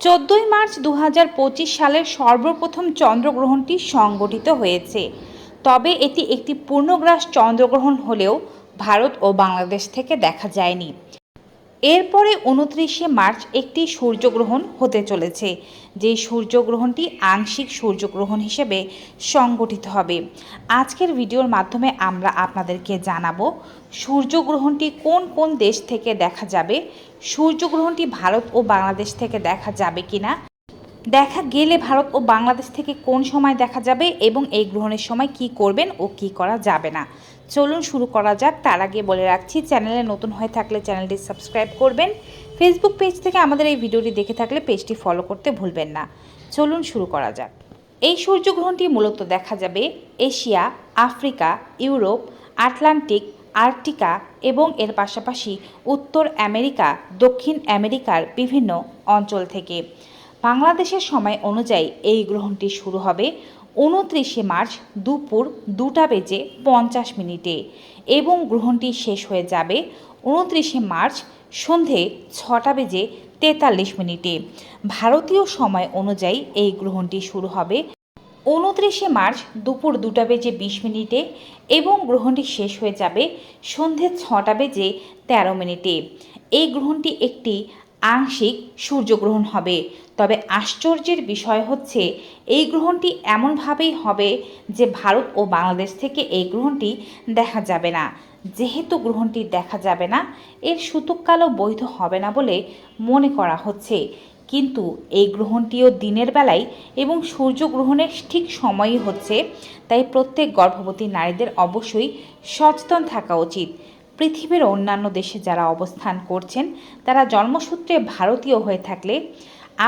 14ই March 2025 সালের সর্বপ্রথম চন্দ্রগ্রহণটি সংঘটিত হয়েছে। তবে এটি একটি পূর্ণগ্রাস চন্দ্রগ্রহণ হলেও ভারত ও বাংলাদেশ থেকে দেখা যায়নি। এরপরে 29শে মার্চ একটি সূর্যগ্রহণ হতে চলেছে, যে সূর্যগ্রহণটি আংশিক সূর্যগ্রহণ হিসেবে সংগঠিত হবে। আজকের ভিডিওর মাধ্যমে আমরা আপনাদেরকে জানাবো সূর্যগ্রহণটি কোন কোন দেশ থেকে দেখা যাবে, সূর্যগ্রহণটি ভারত ও বাংলাদেশ থেকে দেখা যাবে কিনা, দেখা গেলে ভারত ও বাংলাদেশ থেকে কোন সময় দেখা যাবে এবং এই গ্রহণের সময় কি করবেন ও কি করা যাবে না। চলুন শুরু করা যাক। তার আগে বলে রাখছি, চ্যানেলে নতুন হয়ে থাকলে চ্যানেলটি সাবস্ক্রাইব করবেন। ফেসবুক পেজ থেকে আমাদের এই ভিডিওটি দেখে থাকলে পেজটি ফলো করতে ভুলবেন না। চলুন শুরু করা যাক। এই সূর্যগ্রহণটি মূলত দেখা যাবে এশিয়া, আফ্রিকা, ইউরোপ, আটলান্টিক, আর্কটিকা এবং এর পাশাপাশি উত্তর আমেরিকা, দক্ষিণ আমেরিকার বিভিন্ন অঞ্চল থেকে। বাংলাদেশের সময় অনুযায়ী এই গ্রহণটি শুরু হবে 29শে মার্চ দুপুর 2:50 এবং গ্রহণটি শেষ হয়ে যাবে 29শে মার্চ সন্ধে 6:43। ভারতীয় সময় অনুযায়ী এই গ্রহণটি শুরু হবে 29শে মার্চ দুপুর 2:20 এবং গ্রহণটি শেষ হয়ে যাবে সন্ধে 6:13। এই গ্রহণটি একটি আংশিক সূর্যগ্রহণ হবে। তবে আশ্চর্যের বিষয় হচ্ছে এই গ্রহণটি এমনভাবেই হবে যে ভারত ও বাংলাদেশ থেকে এই গ্রহণটি দেখা যাবে না। যেহেতু গ্রহণটি দেখা যাবে না, এর সূতককালও বৈধ হবে না বলে মনে করা হচ্ছে। কিন্তু এই গ্রহণটিও দিনের বেলায় এবং সূর্যগ্রহণের ঠিক সময়ই হচ্ছে, তাই প্রত্যেক গর্ভবতী নারীদের অবশ্যই সচেতন থাকা উচিত। পৃথিবীর অন্যান্য দেশে যারা অবস্থান করছেন তারা জন্মসূত্রে ভারতীয় হয়ে থাকলে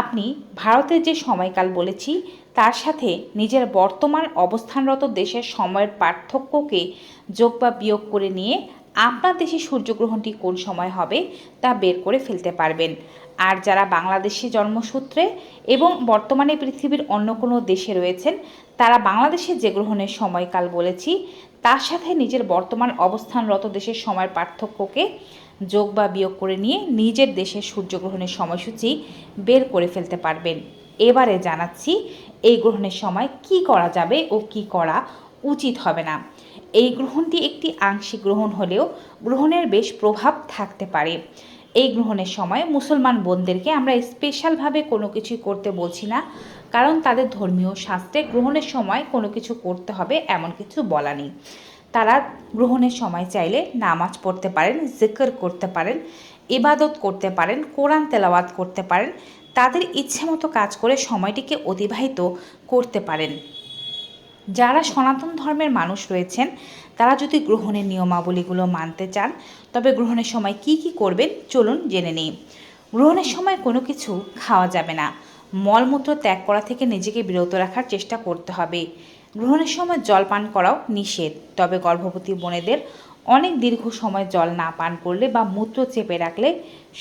আপনি ভারতের যে সময়কাল বলেছি তার সাথে নিজের বর্তমান অবস্থানরত দেশের সময়ের পার্থক্যকে যোগ বা বিয়োগ করে নিয়ে আপনার দেশে সূর্যগ্রহণটি কোন সময় হবে তা বের করে ফেলতে পারবেন। আর যারা বাংলাদেশে জন্মসূত্রে এবং বর্তমানে পৃথিবীর অন্য কোনো দেশে রয়েছেন তারা বাংলাদেশের যে গ্রহণের সময়কাল বলেছি তার সাথে নিজের বর্তমান অবস্থানরত দেশের সময়ের পার্থক্যকে যোগ বা বিয়োগ করে নিয়ে নিজের দেশের সূর্যগ্রহণের সময়সূচি বের করে ফেলতে পারবেন। এবারে জানাচ্ছি এই গ্রহণের সময় কি করা যাবে ও কি করা উচিত হবে না। এই গ্রহণটি একটি আংশিক গ্রহণ হলেও গ্রহণের বেশ প্রভাব থাকতে পারে। এই গ্রহণের সময় মুসলমান বোনদেরকে আমরা স্পেশালভাবে কোনো কিছুই করতে বলছি না, কারণ তাদের ধর্মীয় শাস্ত্রে গ্রহণের সময় কোনো কিছু করতে হবে এমন কিছু বলা নেই। তারা গ্রহণের সময় চাইলে নামাজ পড়তে পারেন, জিকির করতে পারেন, ইবাদত করতে পারেন, কোরআন তেলাওয়াত করতে পারেন, তাদের ইচ্ছে মতো কাজ করে সময়টিকে অতিবাহিত করতে পারেন। যারা সনাতন ধর্মের মানুষ রয়েছেন তারা যদি গ্রহণের নিয়মাবলীগুলো মানতে চান তবে গ্রহণের সময় কি কি করবেন চলুন জেনে নিই। গ্রহণের সময় কোনো কিছু খাওয়া যাবে না। মলমূত্র ত্যাগ করা থেকে নিজেকে বিরত রাখার চেষ্টা করতে হবে। গ্রহণের সময় জল পান করাও নিষেধ। তবে গর্ভবতী বোনেদের অনেক দীর্ঘ সময় জল না পান করলে বা মূত্র চেপে রাখলে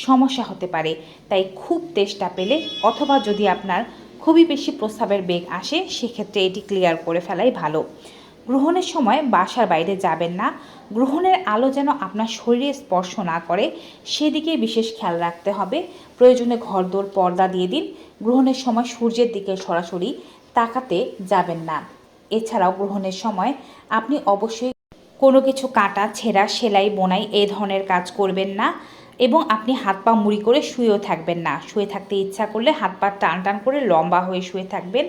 সমস্যা হতে পারে। তাই খুব তেষ্টা পেলে অথবা যদি আপনার খুবই বেশি প্রস্রাবের বেগ আসে সেক্ষেত্রে এটি ক্লিয়ার করে ফেলাই ভালো। গ্রহণের সময় বাসার বাইরে যাবেন না। গ্রহণের আলো যেন আপনার শরীরে স্পর্শ না করে সেদিকে বিশেষ খেয়াল রাখতে হবে। প্রয়োজনে ঘরদোর পর্দা দিয়ে দিন। গ্রহণের সময় সূর্যের দিকে সরাসরি তাকাতে যাবেন না। এছাড়াও গ্রহণের সময় আপনি অবশ্যই কোনো কিছু কাটা, ছেঁড়া, সেলাই, বোনাই এই ধরনের কাজ করবেন না এবং আপনি হাত পা মুড়ি করে শুয়েও থাকবেন না। শুয়ে থাকতে ইচ্ছা করলে হাত পা টান টান করে লম্বা হয়ে শুয়ে থাকবেন।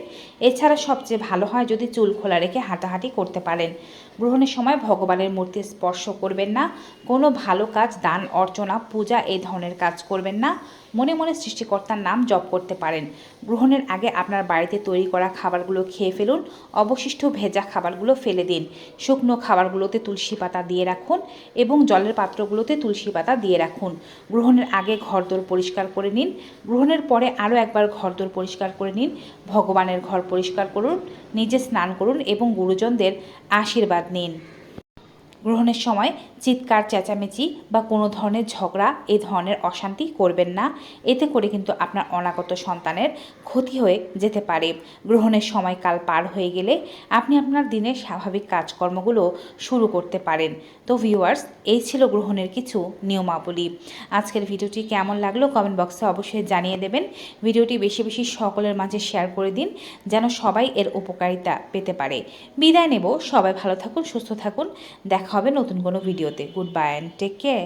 এছাড়া সবচেয়ে ভালো হয় যদি চুল খোলা রেখে হাঁটাহাঁটি করতে পারেন। গ্রহণের সময় ভগবানের মূর্তি স্পর্শ করবেন না। কোনো ভালো কাজ, দান, অর্চনা, পূজা এই ধরনের কাজ করবেন না। মনে মনে সৃষ্টিকর্তার নাম জপ করতে পারেন। গ্রহণের আগে আপনার বাড়িতে তৈরি করা খাবারগুলো খেয়ে ফেলুন। অবশিষ্ট ভেজা খাবারগুলো ফেলে দিন। শুকনো খাবারগুলোতে তুলসী পাতা দিয়ে রাখুন এবং জলের পাত্রগুলোতে তুলসী পাতা দিয়ে রাখুন। গ্রহণের আগে ঘরদোর পরিষ্কার করে নিন। গ্রহণের পরে আরও একবার ঘরদোর পরিষ্কার করে নিন। ভগবানের ঘর পরিষ্কার করুন, নিজে স্নান করুন এবং গুরুজনদের আশীর্বাদ নিন। গ্রহণের সময় চিৎকার চেঁচামেচি বা কোনো ধরনের ঝগড়া এই ধরনের অশান্তি করবেন না, এতে করে কিন্তু আপনার অনাগত সন্তানের ক্ষতি হয়ে যেতে পারে। গ্রহণের সময়কাল পার হয়ে গেলে আপনি আপনার দিনের স্বাভাবিক কাজকর্মগুলো শুরু করতে পারেন। তো ভিউয়ার্স, এই ছিল গ্রহণের কিছু নিয়মাবলী। আজকের ভিডিওটি কেমন লাগলো কমেন্ট বক্সে অবশ্যই জানিয়ে দেবেন। ভিডিওটি বেশি বেশি সকলের মাঝে শেয়ার করে দিন, যেন সবাই এর উপকারিতা পেতে পারে। বিদায় নেব, সবাই ভালো থাকুন, সুস্থ থাকুন, দেখা হবে নতুন কোনো ভিডিওতে। Good bye and take care.